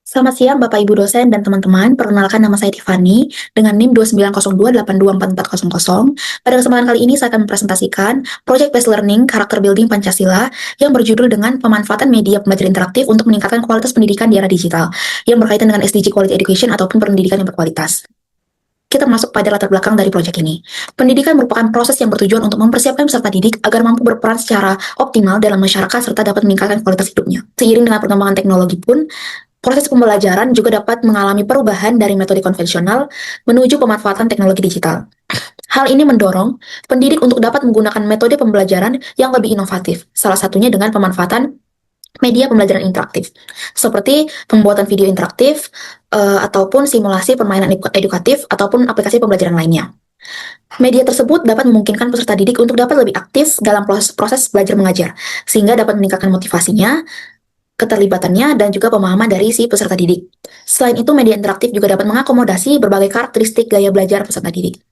Selamat siang Bapak Ibu dosen dan teman-teman. Perkenalkan nama saya Tiffany dengan NIM 2902824400. Pada kesempatan kali ini saya akan mempresentasikan Project Based Learning Karakter Building Pancasila yang berjudul dengan pemanfaatan media pembelajaran interaktif untuk meningkatkan kualitas pendidikan di era digital yang berkaitan dengan SDG Quality Education ataupun pendidikan yang berkualitas. Kita masuk pada latar belakang dari proyek ini. Pendidikan merupakan proses yang bertujuan untuk mempersiapkan peserta didik agar mampu berperan secara optimal dalam masyarakat serta dapat meningkatkan kualitas hidupnya. Seiring dengan perkembangan teknologi pun, proses pembelajaran juga dapat mengalami perubahan dari metode konvensional menuju pemanfaatan teknologi digital. Hal ini mendorong pendidik untuk dapat menggunakan metode pembelajaran yang lebih inovatif, salah satunya dengan pemanfaatan media pembelajaran interaktif, seperti pembuatan video interaktif, ataupun simulasi permainan edukatif, ataupun aplikasi pembelajaran lainnya. Media tersebut dapat memungkinkan peserta didik untuk dapat lebih aktif dalam proses belajar mengajar, sehingga dapat meningkatkan motivasinya, keterlibatannya, dan juga pemahaman dari si peserta didik. Selain itu, media interaktif juga dapat mengakomodasi berbagai karakteristik gaya belajar peserta didik.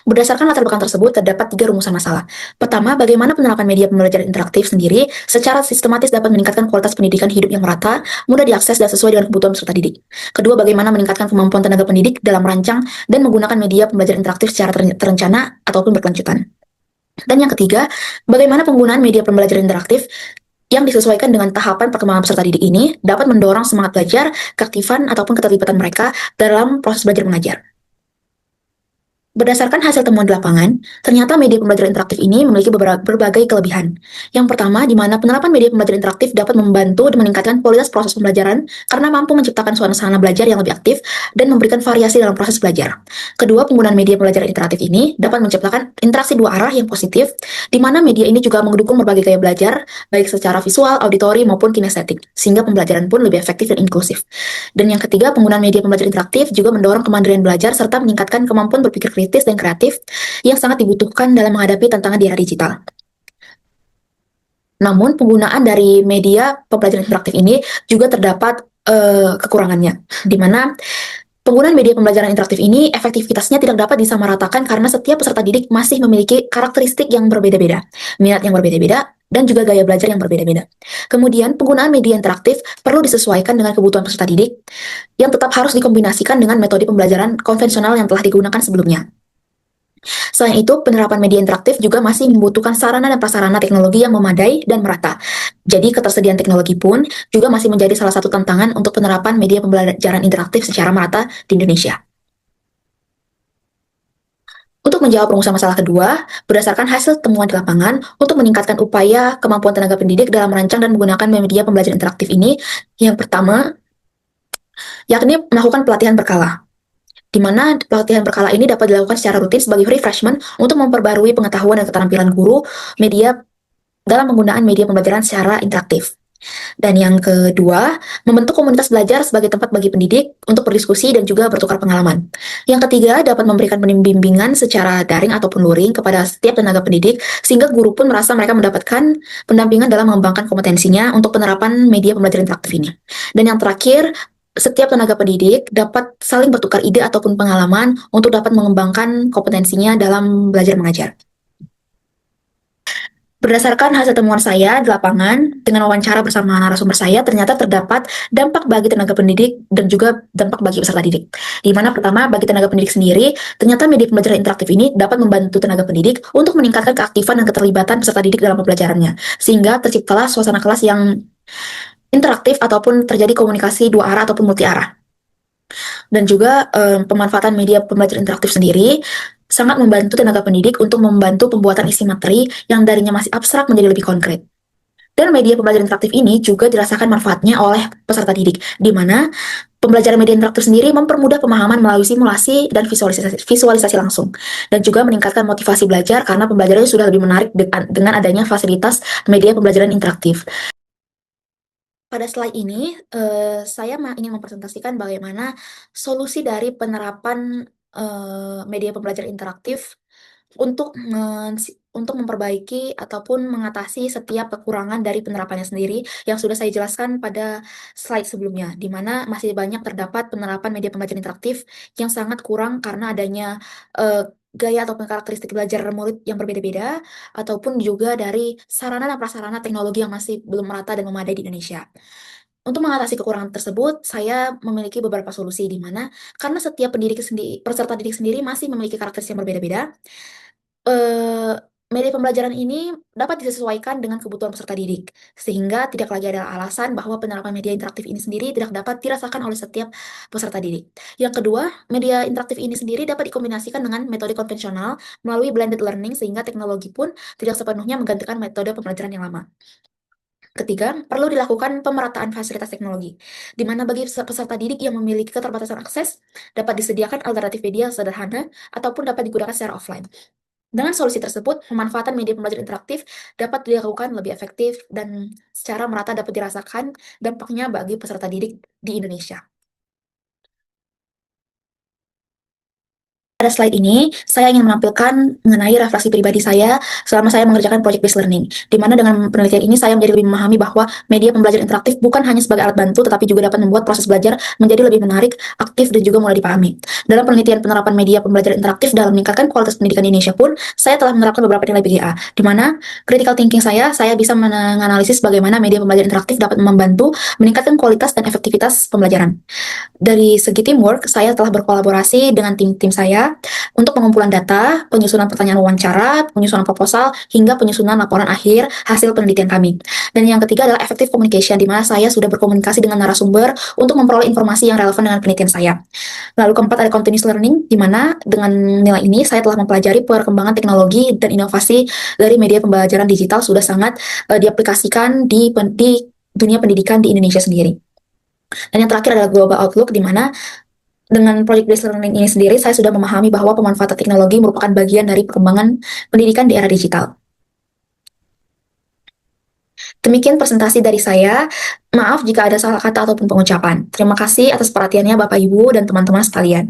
Berdasarkan latar belakang tersebut, terdapat 3 rumusan masalah. Pertama, bagaimana penerapan media pembelajaran interaktif sendiri secara sistematis dapat meningkatkan kualitas pendidikan hidup yang merata, mudah diakses, dan sesuai dengan kebutuhan peserta didik. Kedua, bagaimana meningkatkan kemampuan tenaga pendidik dalam merancang dan menggunakan media pembelajaran interaktif secara terencana ataupun berkelanjutan. Dan yang ketiga, bagaimana penggunaan media pembelajaran interaktif yang disesuaikan dengan tahapan perkembangan peserta didik ini dapat mendorong semangat belajar, keaktifan, ataupun keterlibatan mereka dalam proses belajar mengajar. Berdasarkan hasil temuan di lapangan, ternyata media pembelajaran interaktif ini memiliki berbagai kelebihan. Yang pertama, di mana penerapan media pembelajaran interaktif dapat membantu dan meningkatkan kualitas proses pembelajaran karena mampu menciptakan suasana belajar yang lebih aktif dan memberikan variasi dalam proses belajar. Kedua, penggunaan media pembelajaran interaktif ini dapat menciptakan interaksi dua arah yang positif, di mana media ini juga mendukung berbagai gaya belajar, baik secara visual, auditori, maupun kinestetik, sehingga pembelajaran pun lebih efektif dan inklusif. Dan yang ketiga, penggunaan media pembelajaran interaktif juga mendorong kemandirian belajar serta meningkatkan kemampuan berpikir kritis dan kreatif yang sangat dibutuhkan dalam menghadapi tantangan di era digital. Namun, penggunaan dari media pembelajaran interaktif ini juga terdapat kekurangannya, di mana penggunaan media pembelajaran interaktif ini efektivitasnya tidak dapat disamaratakan karena setiap peserta didik masih memiliki karakteristik yang berbeda-beda, minat yang berbeda-beda, dan juga gaya belajar yang berbeda-beda. Kemudian, penggunaan media interaktif perlu disesuaikan dengan kebutuhan peserta didik yang tetap harus dikombinasikan dengan metode pembelajaran konvensional yang telah digunakan sebelumnya. Selain itu, penerapan media interaktif juga masih membutuhkan sarana dan prasarana teknologi yang memadai dan merata. Jadi, ketersediaan teknologi pun juga masih menjadi salah satu tantangan untuk penerapan media pembelajaran interaktif secara merata di Indonesia. Untuk menjawab rumusan masalah kedua, berdasarkan hasil temuan di lapangan, untuk meningkatkan upaya kemampuan tenaga pendidik dalam merancang dan menggunakan media pembelajaran interaktif ini, yang pertama, yakni melakukan pelatihan berkala, di mana pelatihan berkala ini dapat dilakukan secara rutin sebagai refreshment untuk memperbarui pengetahuan dan keterampilan guru media dalam penggunaan media pembelajaran secara interaktif. Dan yang kedua, membentuk komunitas belajar sebagai tempat bagi pendidik untuk berdiskusi dan juga bertukar pengalaman. Yang ketiga, dapat memberikan bimbingan secara daring ataupun luring kepada setiap tenaga pendidik, sehingga guru pun merasa mereka mendapatkan pendampingan dalam mengembangkan kompetensinya untuk penerapan media pembelajaran interaktif ini. Dan yang terakhir, setiap tenaga pendidik dapat saling bertukar ide ataupun pengalaman untuk dapat mengembangkan kompetensinya dalam belajar mengajar. Berdasarkan hasil temuan saya di lapangan, dengan wawancara bersama narasumber saya, ternyata terdapat dampak bagi tenaga pendidik dan juga dampak bagi peserta didik. Di mana pertama, bagi tenaga pendidik sendiri, ternyata media pembelajaran interaktif ini dapat membantu tenaga pendidik untuk meningkatkan keaktifan dan keterlibatan peserta didik dalam pembelajarannya. Sehingga terciptalah suasana kelas yang interaktif ataupun terjadi komunikasi dua arah ataupun multi arah. Dan juga pemanfaatan media pembelajaran interaktif sendiri sangat membantu tenaga pendidik untuk membantu pembuatan isi materi yang darinya masih abstrak menjadi lebih konkret. Dan media pembelajaran interaktif ini juga dirasakan manfaatnya oleh peserta didik, di mana pembelajaran media interaktif sendiri mempermudah pemahaman melalui simulasi dan visualisasi langsung, dan juga meningkatkan motivasi belajar karena pembelajarannya sudah lebih menarik dengan adanya fasilitas media pembelajaran interaktif. Pada slide ini, saya ingin mempresentasikan bagaimana solusi dari penerapan media pembelajaran interaktif untuk memperbaiki ataupun mengatasi setiap kekurangan dari penerapannya sendiri yang sudah saya jelaskan pada slide sebelumnya, di mana masih banyak terdapat penerapan media pembelajaran interaktif yang sangat kurang karena adanya gaya ataupun karakteristik belajar murid yang berbeda-beda, ataupun juga dari sarana dan prasarana teknologi yang masih belum merata dan memadai di Indonesia. Untuk mengatasi kekurangan tersebut, saya memiliki beberapa solusi di mana karena setiap peserta didik sendiri masih memiliki karakteristik yang berbeda-beda, eee, media pembelajaran ini dapat disesuaikan dengan kebutuhan peserta didik, sehingga tidak lagi ada alasan bahwa penerapan media interaktif ini sendiri tidak dapat dirasakan oleh setiap peserta didik. Yang kedua, media interaktif ini sendiri dapat dikombinasikan dengan metode konvensional melalui blended learning sehingga teknologi pun tidak sepenuhnya menggantikan metode pembelajaran yang lama. Ketiga, perlu dilakukan pemerataan fasilitas teknologi, di mana bagi peserta didik yang memiliki keterbatasan akses, dapat disediakan alternatif media sederhana ataupun dapat digunakan secara offline. Dengan solusi tersebut, pemanfaatan media pembelajaran interaktif dapat dilakukan lebih efektif dan secara merata dapat dirasakan dampaknya bagi peserta didik di Indonesia. Pada slide ini, saya ingin menampilkan mengenai refleksi pribadi saya selama saya mengerjakan project based learning, di mana dengan penelitian ini saya menjadi lebih memahami bahwa media pembelajaran interaktif bukan hanya sebagai alat bantu, tetapi juga dapat membuat proses belajar menjadi lebih menarik, aktif, dan juga mudah dipahami. Dalam penelitian penerapan media pembelajaran interaktif dalam meningkatkan kualitas pendidikan di Indonesia pun, saya telah menerapkan beberapa nilai PGA, di mana critical thinking saya bisa menganalisis bagaimana media pembelajaran interaktif dapat membantu meningkatkan kualitas dan efektivitas pembelajaran. Dari segi teamwork, saya telah berkolaborasi dengan tim-tim saya untuk pengumpulan data, penyusunan pertanyaan wawancara, penyusunan proposal, hingga penyusunan laporan akhir hasil penelitian kami. Dan yang ketiga adalah effective communication, di mana saya sudah berkomunikasi dengan narasumber untuk memperoleh informasi yang relevan dengan penelitian saya. Lalu keempat ada continuous learning, di mana dengan nilai ini saya telah mempelajari perkembangan teknologi dan inovasi dari media pembelajaran digital sudah sangat diaplikasikan di dunia pendidikan di Indonesia sendiri. Dan yang terakhir adalah global outlook, di mana dengan project based learning ini sendiri, saya sudah memahami bahwa pemanfaatan teknologi merupakan bagian dari perkembangan pendidikan di era digital. Demikian presentasi dari saya. Maaf jika ada salah kata ataupun pengucapan. Terima kasih atas perhatiannya Bapak Ibu dan teman-teman sekalian.